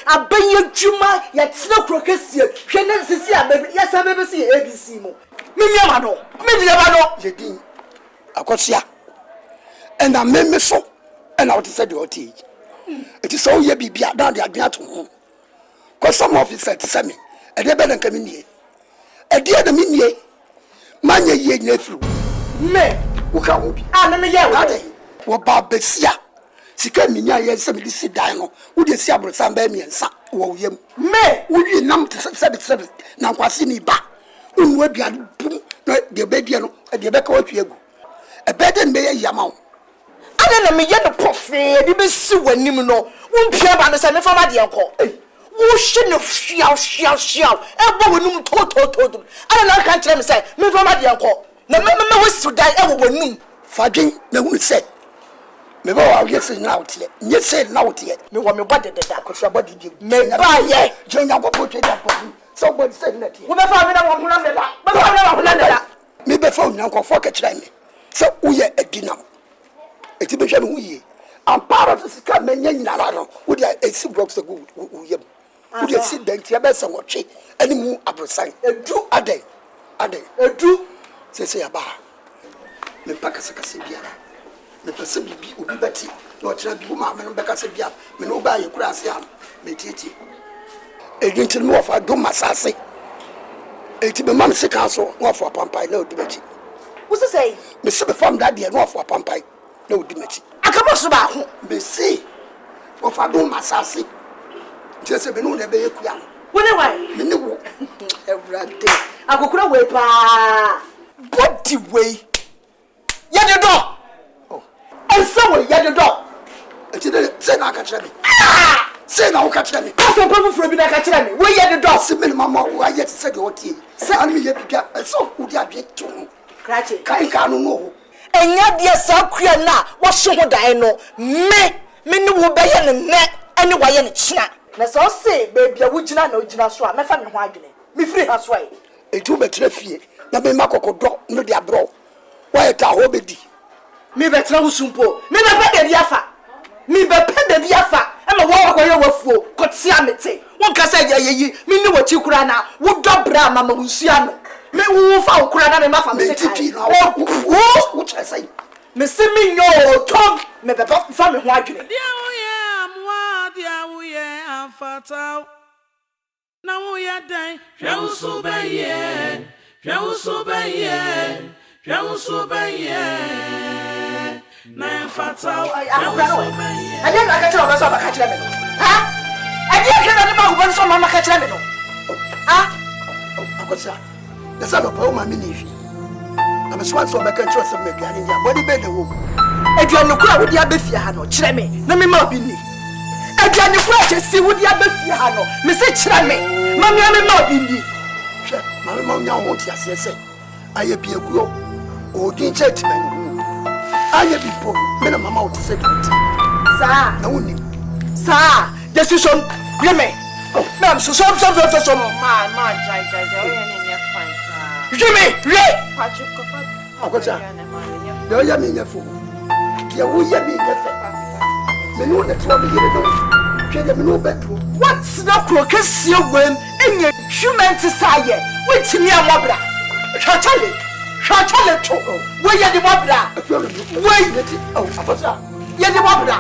abanye dwuma ya tsena krokesie hwe na sisi ababi ya sababe si ABC mo minyama no minyama no yedin akosia and ameme so and I would say the old age. It is so ye be down the admit to home. Because some officers send me, and they better come in here. A dear the minier, mania ye nephew. Me, who can be? I me ya, what Barbesia. She came in here, yes, somebody sit down. Would you see about some baby and sa? Oh, ye me, would you numb to 77 now? Was in back. Would be a boom, the baby and the back of you. A better may a yamau. I don't know me yet the prophet, you be see when you know. Won't be able to send a family uncle. Who shouldn't shout, and what will told. I don't know, I can't tell me, say, me family uncle. No, no, was to die ever when noon. Fudging, the woman said. Me go out yes now, yet said now, yet. Me want me what did that, because somebody did. May buy yet. Join your put it up. Somebody said that. Who never found that. Me before Uncle Focket me. So we are a dinner. It's a mission we and part of the come and yanaro would I see blocks of good would you sit there to your best and watch it any more upper sign a day a do say a bar the Pacasacasibia the Pacific will be better not to be woman and Bacasibia me no buy your grassiam me titi a gentle more for Doma Sassi a to be Mamma Council or for Pampai no debate. What's to say? Miss from that dear more for Pampai. No dignity. I come also back. Be see. Of I do my sassy. Just a benoon a bay. When I went, every day. I go cry way, pa. What the way? Yet the door. Oh, and somewhere yet the door. Say, I catch me. Say, now catch me. That's a problem for me. I catch me. Where yet the door? Simple, Mamma, who I yet said your tea. Say, I mean, yet, so would you have to catch it? Can't know. And yet, dear Sakria na, what should I know? Me no will be in net anyway in China. Let's all say, baby, I would not know Jina Swa, my family wagon. Me free her sway. A 2 better fear. Na be Mako drop no dia bro. Why ta hobedi? Me better usumpo. Me be pede biafa. Me be pede biafa. Am a war where you were for. Got siamete. One can say ye, me know what you could now. Would dobra, Mamma Luciano. Me who found Kurana ma fam city. Oh, which I say. Me see me no Tom, me be family wagon. Dia we am fatal. Now we are dying. Shall so be na fatal. I didn't like to have a catch lemon. Huh? I didn't get one so mama catch lemon. Ah, what's that? The son of my ministry. I'm a swan so back and trust of me in your body bed. If you are no crowd with your befiano, Chemi, no me mobini. If you are no crowd, see what your befiano, Mr. Chemi, Mammy, I'm mobini. My mom won't say, I be a grow or gentleman. I be poor, minimum out to say, Sir, no need. Sir, this is some Grimmy. Ma'am, so some my Jimmy, Patrick, no, you mean a fool. You will be a me know that you no bedroom. What's the crocus you win in your human society? Which me a mobra? Charlie, where you the mobra? Wait, oh, you're the mobra.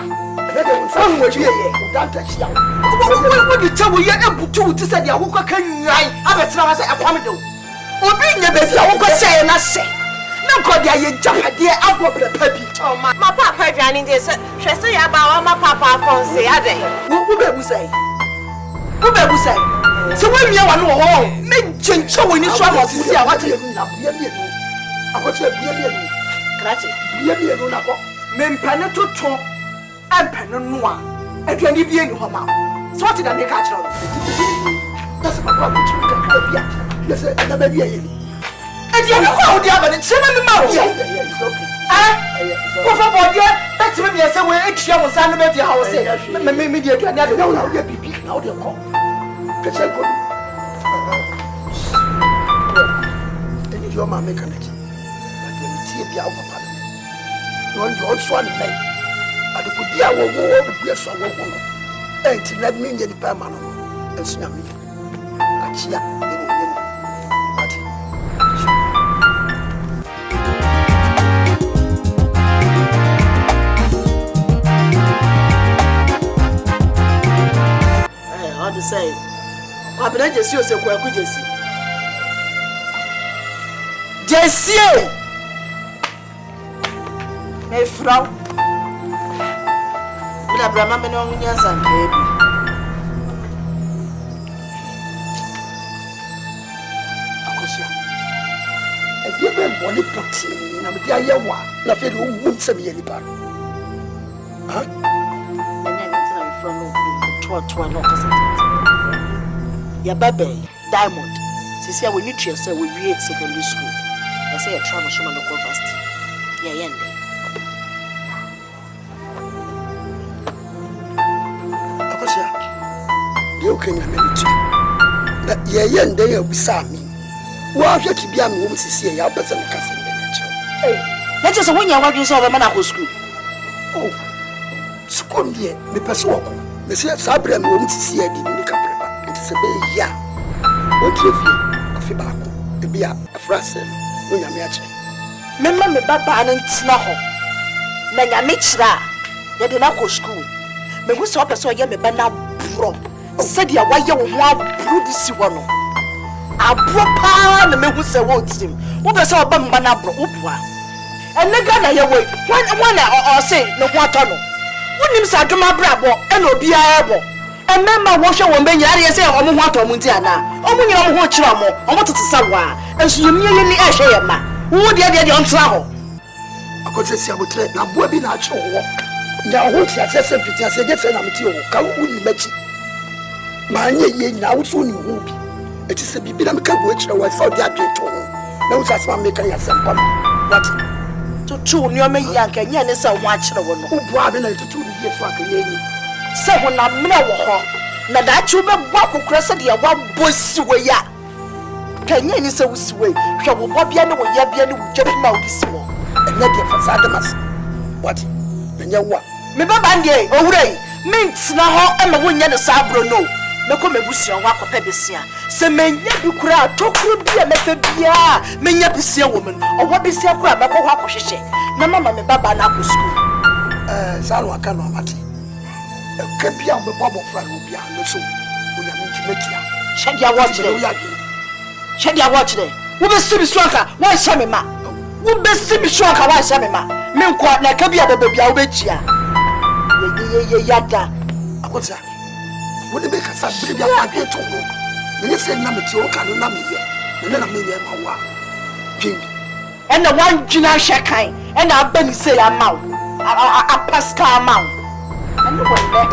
What you tell me? You're able to say, I will can lie. I'm a travel. I promise. Or being a baby, I will say, and I say, no, God, you jump at the apple of the puppy. Oh, my papa, Johnny, this. She say about my papa, Fonse, are they? What will say? What will say? So when you are home, make change so when you saw what you see, what you I want you to be a Cratchit, be a Lunako, men Panato Tom, and Pananoa, and you need in your mouth. So what did I make catch on? That's my problem. Yes, and maybe and you know the other, it's in the mouth. It's okay. What's about you? That's maybe I said, well, it's your son about your house. Maybe you can never know how you be now. They'll call. And your mamma make a connection. But you see the alpha parliament. You want your own swan, I could be our war, be a song. enti na me nye nipa ma no enso nya me achia e wo nyem ati all the say kwa bena Jesse o se kwa ku Jesse e frau bila brama me no nya sanka e bi akosia e bi be boni poti na me dia yewa na fe do mum se me ye nipa ha nya me tena me frau no to no kasa ya babe Diamond sisi when you try say we read secondary school I say a trauma shoma no university ya yende akosia de o kenya me tu na ye yende ya bisa mi wa hwe kibia me wo sisi ya beza me kasa me na che na just when you want to say man go school oh school die me pese wo ko me se sabre me wo sisi ya di me ka preba nti se be ya o trefi afi ba ko e bia afrase no nyame a che memma me baba na ntina ho na nyame kira ye de na ko school me hu se opese ye me ba na bro se dia wa ye wo ho abru di si wo no abro pa na me hu se wo tim wo be se oba mba na bro wo bua enne ga na ye wo wan o se no ho ato no wonim sa adwuma brabo e na obi a ebo emema wo hwe wo be nyare ye se omo ho ato mu nti ana omo nyira omo ho kira mo omo tete sa wa enso yemie ye ni e hwe ye ma wo de on tra ho akote si abotre na boa bi na ache wo nya ho ti ase se fiti ase je se na meti wo ka wo ni machi ma anye ye nya wo so ni ho bi eti se bibi na me ka go kire wa Saudi adwe to ho na wo sa ma me kan ya sempa what to tu ni o me yi anka nya ne se ho a kire wo no wo boa bi na tutu ni ye so aka ye ni se ho na mna wo ho na da chu be bo akokra se de wa bosi we ya kanya ni se wusi we hwe wo bo bia ne wo ya bia ne wo dwa na wo disi wo enya de fasade mas what enya wa me baba ndie owurei me ntina ho e me wo nya ne sabro no me ko mebusia wo akopa besia se menya bi kura tokuru bia me fa bia menya besia wo men owo besia kura me ko ho akohwehwe na mama me baba na ko school salo aka no amati ka bia me bobo fra no bia no so wo ya me ntimetia shedia watch there shedia watch there wo be sibi suanka wo hye me ma wo be sibi suanka wo hye me ma me nko na ka bia baba bia wo be chia ye yada akota wo de be kasa biri bia fa de to no me se na me ti o ka no na me ye me na me ye ma wa ping and the one jina shekan and I ben say amount a pascal amount and the one there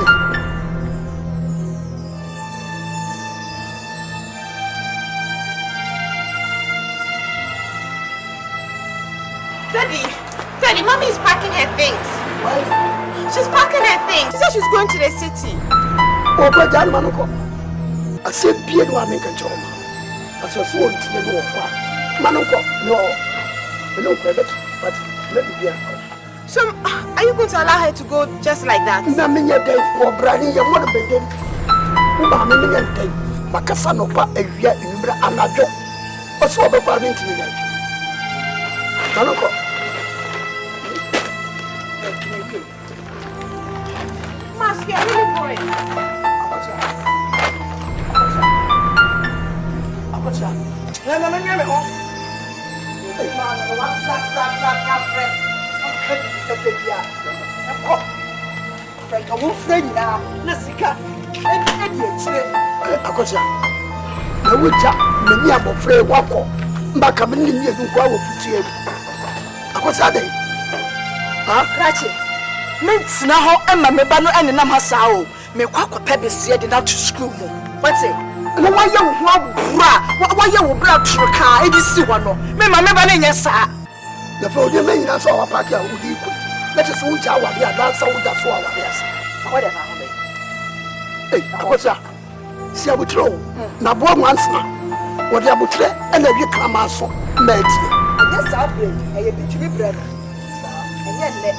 Daddy, Mommy is packing her things. What? She's packing her things. She said she's going to the city. Oh, but Jan Manoko. I said, Pierre, do I make a job? I said, so to the war. Manoko, no. No credit, but let me be. So, are you going to allow her to go just like that? Naminya day for Brady, your mother begin. Mamma, day. Macasanopa, a year in Bra Anajo. What's what about me to me? Manoko. Mask, you're really boring. Akosia na wuja meni abofre wako mbaka meni ni edu kwa wo fitie akosia dey ha krache mentina ho ema meba no enenam hasa o me kwa kopa besie de na to school mu wate no waye wo ho abura waye wo bra truka edisi wo no me ma meba na nya saa na fa odi me nyina so wa park a odi ku let us wuja wa dia dan sa wuja so wa dia sa akwada na ho be akosia si abutro na bo nwansna wodi abutre na wi krama so ma tie anya saa bread eye bitwi bread anya le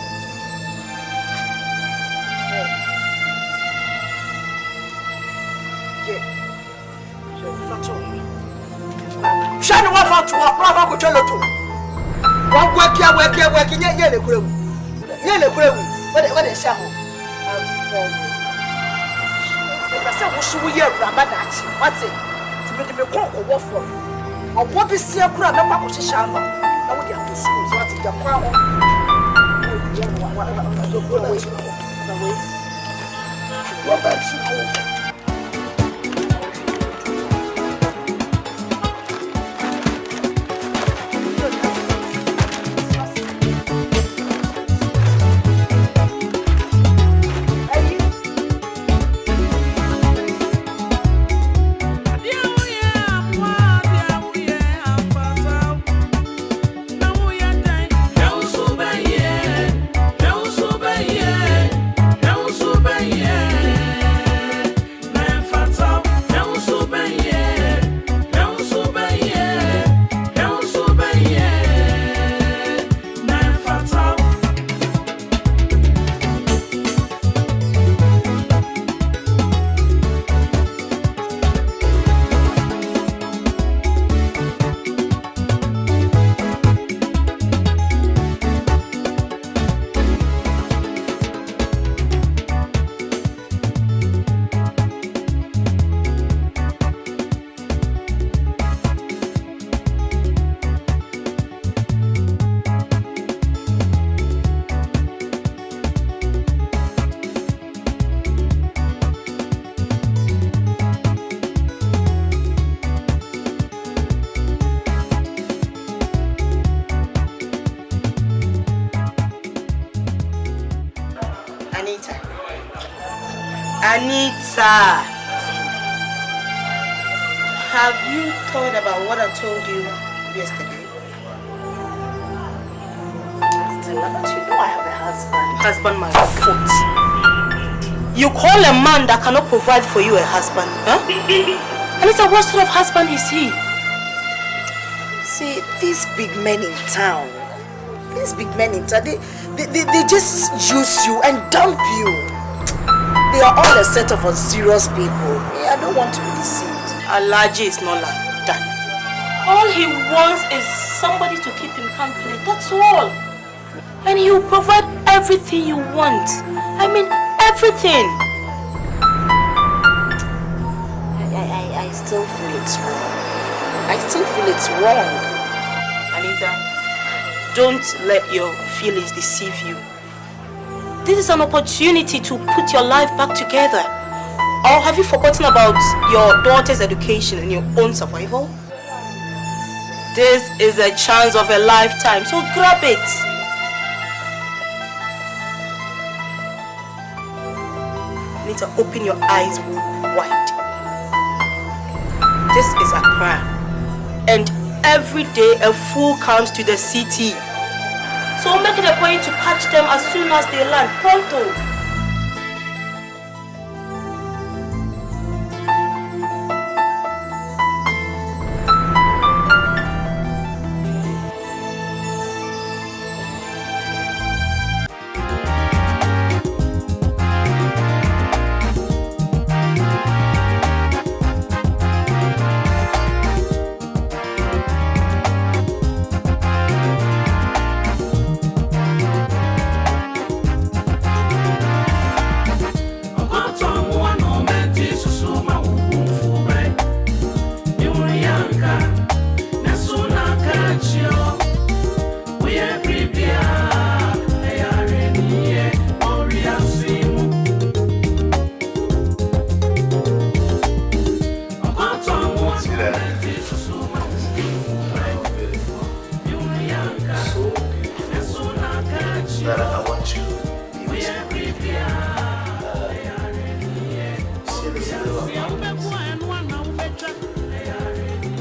Shani wa fa to wa ko twelo to. Wa working ye le kura wu. Ye le kura wu. What dey say ho? I say wo shu ye rama na chi. What say? Ti me ko wo for. Obo bi se kura me kwa ko hihya ama. Na wo dey to school so ati da kwa ho. What about you? Anita, have you thought about what I told you yesterday? But you know I have a husband. Husband, my foot. You call a man that cannot provide for you a husband, huh? Anita, what sort of husband is he? See, these big men in town, they just use you and dump you. They are all a set of unserious people. I don't want to be deceived. Alaji is not like that. All he wants is somebody to keep him company. That's all. And he'll provide everything you want. I mean, everything. I still feel it's wrong. I still feel it's wrong. Anita, don't let your feelings deceive you. This is an opportunity to put your life back together. Or have you forgotten about your daughter's education and your own survival? This is a chance of a lifetime, so grab it. You need to open your eyes wide. This is Accra. And every day a fool comes to the city. So make it a point to catch them as soon as they land. Pronto.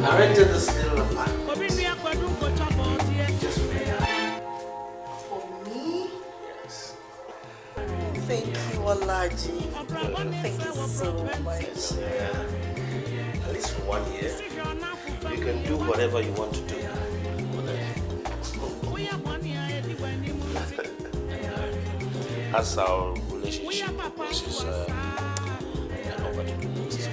I rented this little apartment. Just for you. For me? Yes. Thank you, Olaji. Thank you so much. Yeah. At least for 1 year, you can do whatever you want to do. That's our relationship. This is an opportunity.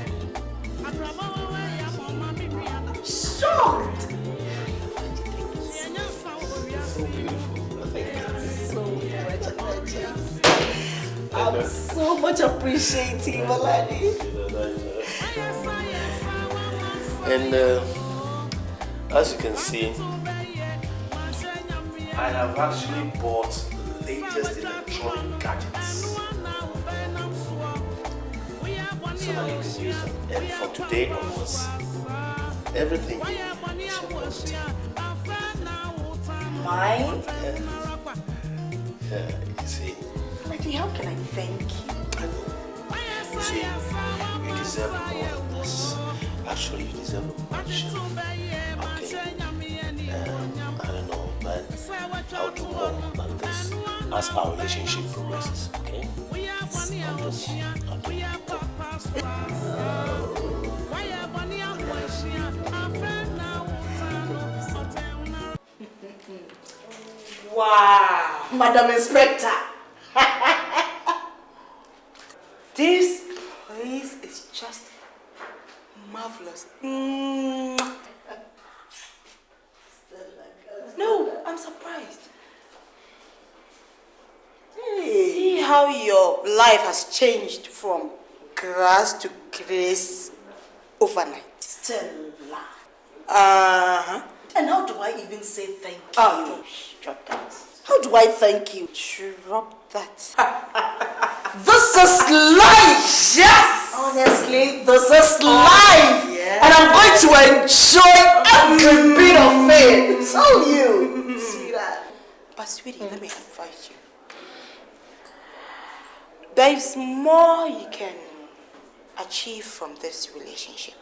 So much appreciating, Malani. And as you can see, I have actually bought the latest electronic gadgets. So that you can use them. And from today onwards, everything you need is your property. Mine? Yeah, you see. Lady, how can I thank you? I know. You see, you deserve more than this. Actually, you deserve a mansion. Okay. I don't know, but I'll do more than this as our relationship progresses. Okay? I'll do more. I'll do more. Wow, Madam Inspector. This place is just marvelous. No, I'm surprised. Hey. See how your life has changed from grass to grace overnight. Stella. And how do I even say thank you? Oh, drop that. How do I thank you? Drop that. This is life! Yes! Honestly, this is life! Yeah. And I'm going to enjoy every bit of it. So you, sweetheart. But sweetie, let me advise you. There is more you can achieve from this relationship.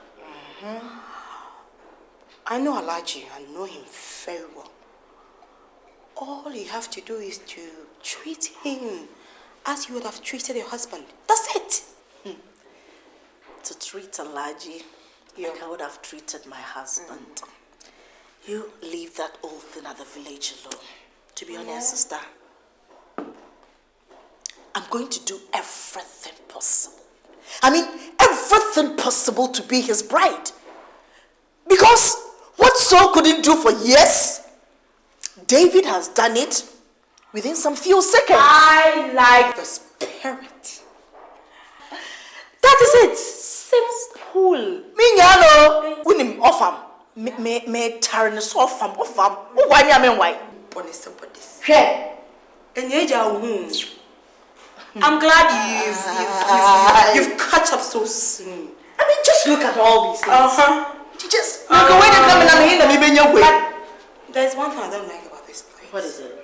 I know Alaji, I know him very well. All you have to do is to treat him as you would have treated your husband. That's it. To treat Alaji like I would have treated my husband. You leave that old thing at the village alone. To be honest, sister, I'm going to do everything possible. I mean, everything possible to be his bride. Because what Saul couldn't do for years, David has done it within some few seconds. I like the spirit. That is it. Simple. Minyano, unim offam. Me tarnis offam. Why? Hey. I'm glad you've caught up so soon. I mean, just look at all these things. You just look away to come and there's one thing I don't like about this place. What is it?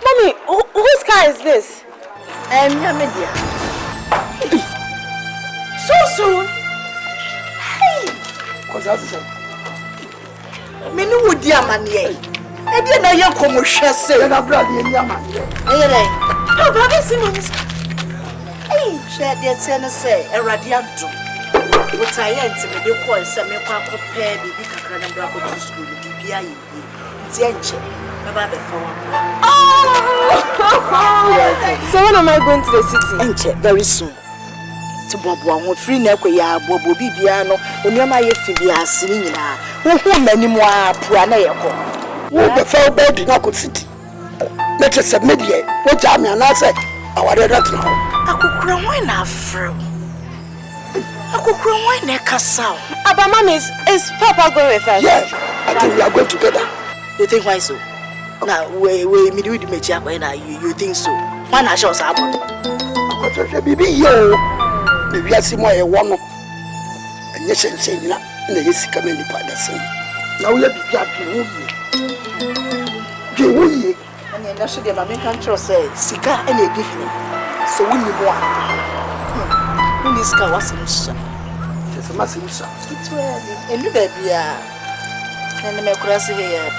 Mommy, whose car is this? So soon? Hey! What's that? Many would dear man, yea. I didn't know you come with Shessel. And I brought the Yaman. Oh, brother Simmons. Hey, share the tenor say, a radiantum. What I answer me, the boy, some make up prepare the big cran and bravo to school, the BBI. Zenche, about the phone. So when am I going to the city? Enche, very soon. To Bobo, free Nekoya, Bobo Bibiano, when you're my Fibia singing. Who many more Puana? The fell bed in Uncle City. Let us submit ye. What time and I say, our red now. I could grow in our fro. But mommy, is Papa going with us? Yes, I think we are going together. You think why so? Now, we me do the mechi akwa you think so? Why not show us Bibi yo. Bibi asimo e wono. Enye shenchen na yesi kama ni pada sen. Na wo ya bibi apinu ye. Ye. And you should be my main control say sika and a giving. So we need more. Who this car was in shop? It's a massive shop. It's well. And you baby, and the cross here.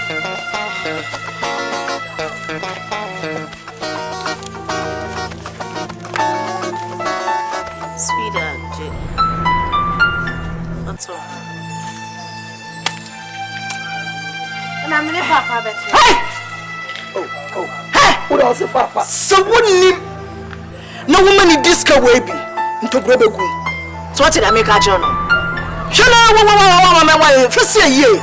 Sweetheart, what's wrong? And I'm gonna Papa better. Hey! Oh. Hey! What else, Papa? So wouldn't no woman in this car will be into Grobegu. So what did I make a journal? Shall I? First year.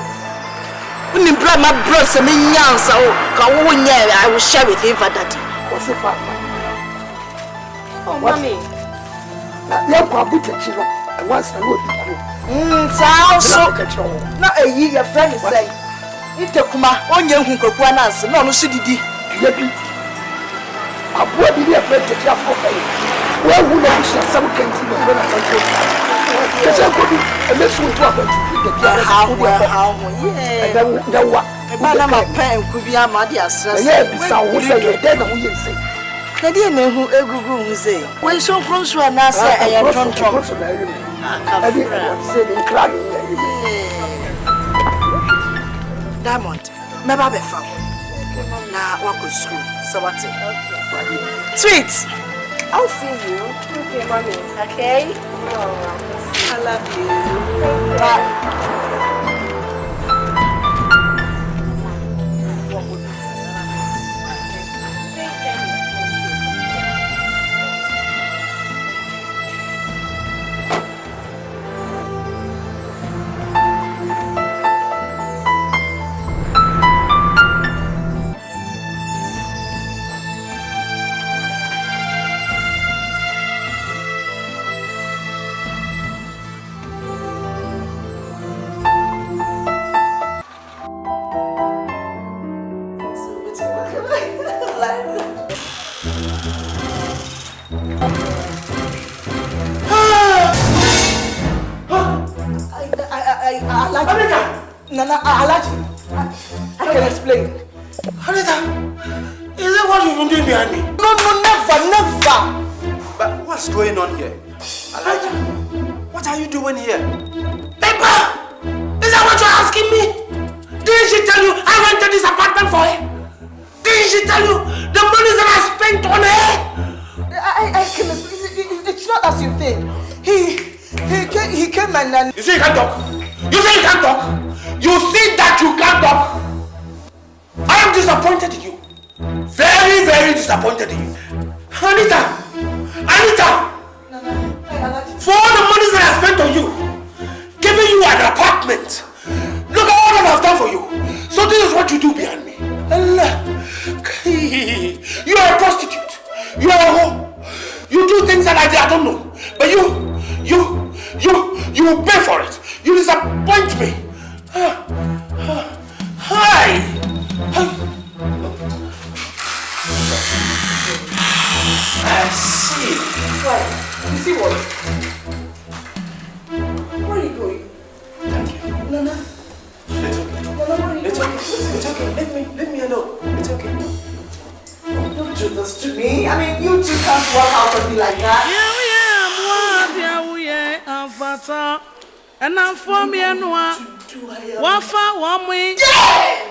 When you brought my brother some young so I will share with him for daddy. What's the Papa? Oh, mommy. Now, put a chilo, and once I will be cool. So, now a year, your friend is saying, it took my own young who could one answer. No, no, she did. I would be afraid to jump for me. Well, would I share some canteen when I go? Because I could be a little to how and then what? Madame, my pen could be a madias. Yes, I would say, then we say. I didn't know who a good say. When so close to an answer, I am drunk. I didn't say in crying. Diamond, my baby found. Now, what could school? So what's it? Sweet! I'll see you. Okay, mommy. Okay? Oh, I love you. Bye. Nana, I can explain. Anita, is that what you've been doing behind me? No, never. But what's going on here? Elijah, what are you doing here? Pepper! Is that what you're asking me? Didn't she tell you I rented this apartment for her? Didn't she tell you the money that I spent on her? I can explain. It's not as you think. He came and... You say you can't talk? You say you can't talk? You see that you can't talk? I am disappointed in you. Very, very disappointed in you. Anita! For all the money that I spent on you, giving you an apartment, look at all that I've done for you. So this is what you do behind me. You are a prostitute. You are a whore. You do things that I don't know. But you will pay for it. You disappoint me. Hi. I see. Why? You see what? Where are you going? Thank you. Nana. It's okay. Let me alone. It's okay. Don't do this to me. I mean, you two can't walk out on me like that. And I'm for me and one. Wafa wamwe.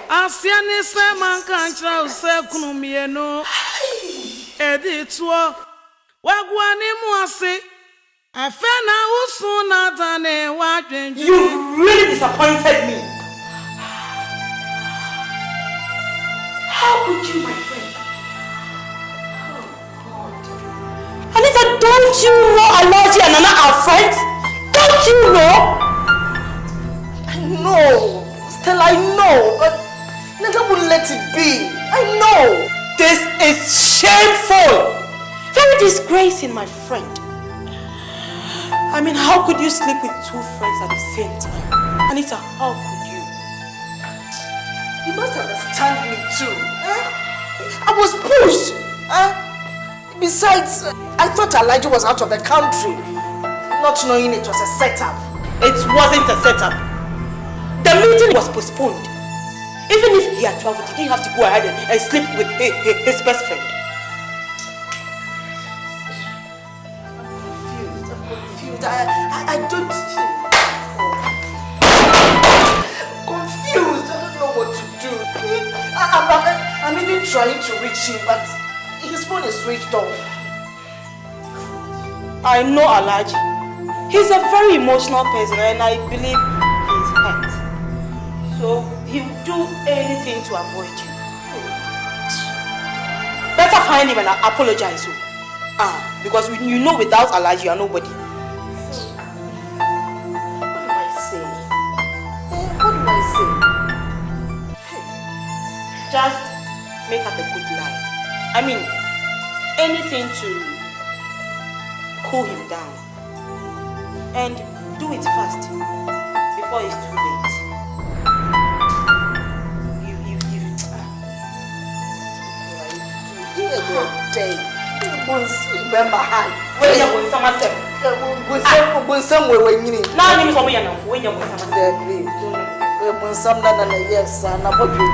Asiani se man kancha se kunumieno. Edi tuo. Wagwani muase. Afena usuna tane wajenji. You really disappointed me. How could you, my friend? Oh, God. Anita, don't you know Alaji and Nana are friends? Don't you know? I know. Stella, I know. But Nana won't let it be. I know. This is shameful. Very disgracing, my friend. I mean, how could you sleep with two friends at the same time? Anita, how could you? You must understand me too. I was pushed. Besides, I thought Elijah was out of the country, not knowing it was a setup. It wasn't a setup. The meeting was postponed. Even if he had traveled, he didn't have to go ahead and sleep with his best friend. I'm confused. I don't... Confused. I don't know what to do. I'm even trying to reach him, but his phone is switched off. I know Alaji. He's a very emotional person and I believe he's hurt. So he'll do anything to avoid you. Better find him and apologize. Because you know without Alaji you are nobody. What do I say? What do I say? Just make up a good lie. I mean, anything to cool him down. And do it fast before it's too late. Day. Remember how? When you're some yes, and about you.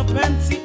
Plenty